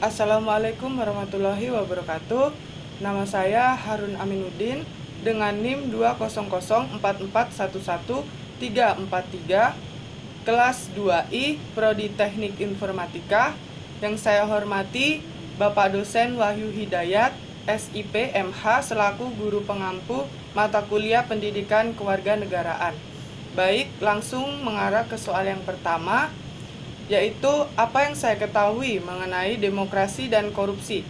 Assalamualaikum warahmatullahi wabarakatuh. Nama saya Harun Aminuddin dengan NIM 20044111343 kelas 2I Prodi Teknik Informatika. Yang saya hormati Bapak Dosen Wahyu Hidayat, SIP MH selaku guru pengampu mata kuliah Pendidikan Kewarganegaraan. Baik, langsung mengarah ke soal yang pertama, yaitu apa yang saya ketahui mengenai demokrasi dan korupsi.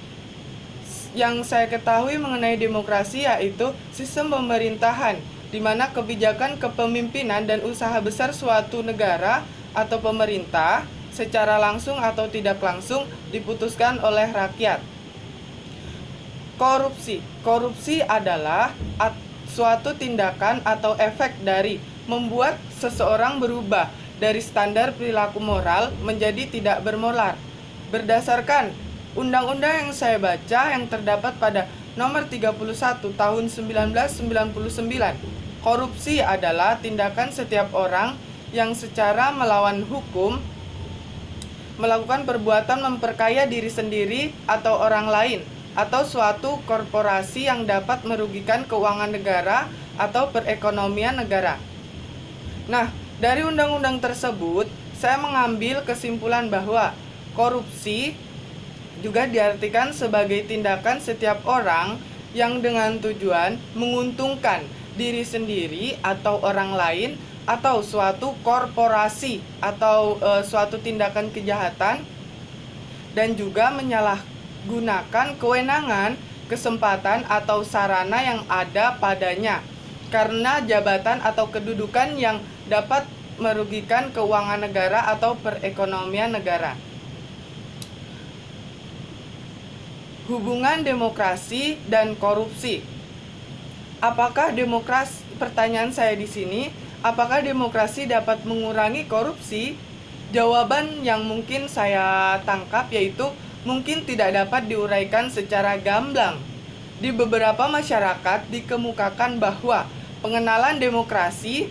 Yang saya ketahui mengenai demokrasi yaitu sistem pemerintahan di mana kebijakan kepemimpinan dan usaha besar suatu negara atau pemerintah secara langsung atau tidak langsung diputuskan oleh rakyat. Korupsi adalah suatu tindakan atau efek dari membuat seseorang berubah dari standar perilaku moral menjadi tidak bermoral. Berdasarkan undang-undang yang saya baca yang terdapat pada nomor 31 tahun 1999, korupsi adalah tindakan setiap orang yang secara melawan hukum melakukan perbuatan memperkaya diri sendiri atau orang lain atau suatu korporasi yang dapat merugikan keuangan negara atau perekonomian negara. Nah, dari undang-undang tersebut, saya mengambil kesimpulan bahwa korupsi juga diartikan sebagai tindakan setiap orang yang dengan tujuan menguntungkan diri sendiri atau orang lain atau suatu korporasi atau suatu tindakan kejahatan dan juga menyalahgunakan kewenangan, kesempatan atau sarana yang ada padanya karena jabatan atau kedudukan yang dapat merugikan keuangan negara atau perekonomian negara. Hubungan demokrasi dan korupsi. Pertanyaan saya di sini, apakah demokrasi dapat mengurangi korupsi? Jawaban yang mungkin saya tangkap yaitu mungkin tidak dapat diuraikan secara gamblang. Di beberapa masyarakat dikemukakan bahwa pengenalan demokrasi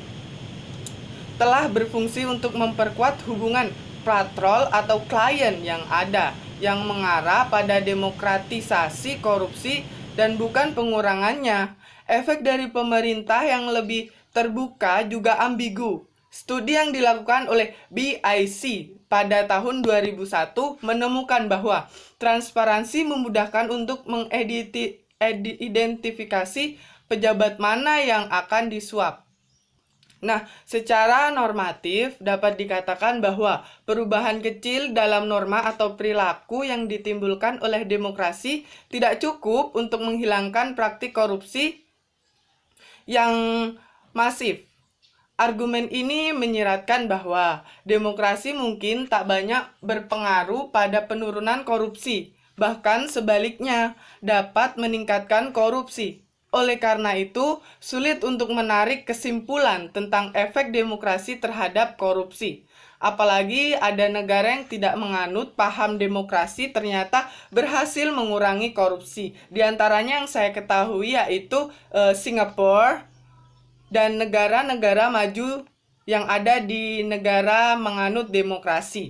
telah berfungsi untuk memperkuat hubungan patrol atau klien yang ada, yang mengarah pada demokratisasi korupsi dan bukan pengurangannya. Efek dari pemerintah yang lebih terbuka juga ambigu. Studi yang dilakukan oleh BIC pada tahun 2001 menemukan bahwa transparansi memudahkan untuk mengidentifikasi pejabat mana yang akan disuap. Nah, secara normatif dapat dikatakan bahwa perubahan kecil dalam norma atau perilaku yang ditimbulkan oleh demokrasi tidak cukup untuk menghilangkan praktik korupsi yang masif. Argumen ini menyiratkan bahwa demokrasi mungkin tak banyak berpengaruh pada penurunan korupsi, bahkan sebaliknya dapat meningkatkan korupsi. Oleh karena itu, sulit untuk menarik kesimpulan tentang efek demokrasi terhadap korupsi. Apalagi ada negara yang tidak menganut paham demokrasi ternyata berhasil mengurangi korupsi. Di antaranya yang saya ketahui yaitu Singapura dan negara-negara maju yang ada di negara menganut demokrasi.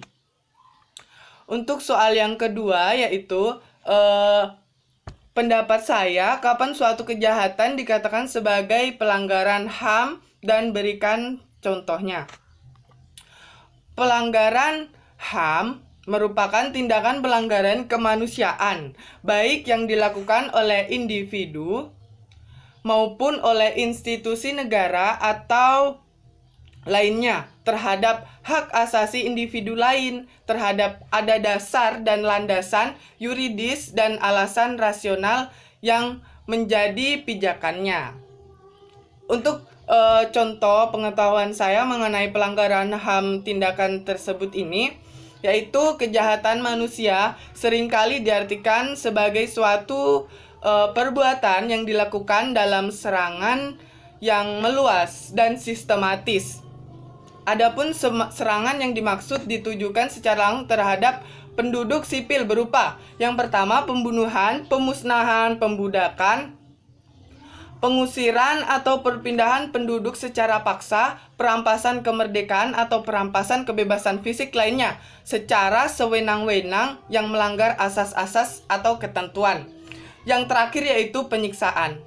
Untuk soal yang kedua yaitu pendapat saya, kapan suatu kejahatan dikatakan sebagai pelanggaran HAM dan berikan contohnya. Pelanggaran HAM merupakan tindakan pelanggaran kemanusiaan, baik yang dilakukan oleh individu maupun oleh institusi negara atau lainnya terhadap hak asasi individu lain, terhadap ada dasar dan landasan yuridis dan alasan rasional yang menjadi pijakannya. Untuk contoh pengetahuan saya mengenai pelanggaran HAM tindakan tersebut ini, yaitu kejahatan manusia seringkali diartikan sebagai suatu perbuatan yang dilakukan dalam serangan yang meluas dan sistematis. Adapun serangan yang dimaksud ditujukan secara langsung terhadap penduduk sipil berupa yang pertama pembunuhan, pemusnahan, pembudakan, pengusiran atau perpindahan penduduk secara paksa, perampasan kemerdekaan atau perampasan kebebasan fisik lainnya secara sewenang-wenang yang melanggar asas-asas atau ketentuan. Yang terakhir yaitu penyiksaan.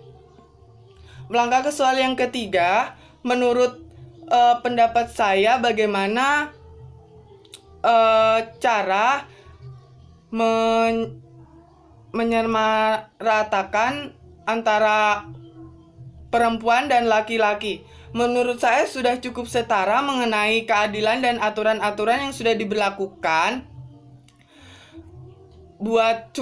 Melangkah ke soal yang ketiga, menurut pendapat saya bagaimana cara menyamaratakan antara perempuan dan laki-laki. Menurut saya sudah cukup setara mengenai keadilan dan aturan-aturan yang sudah diberlakukan buat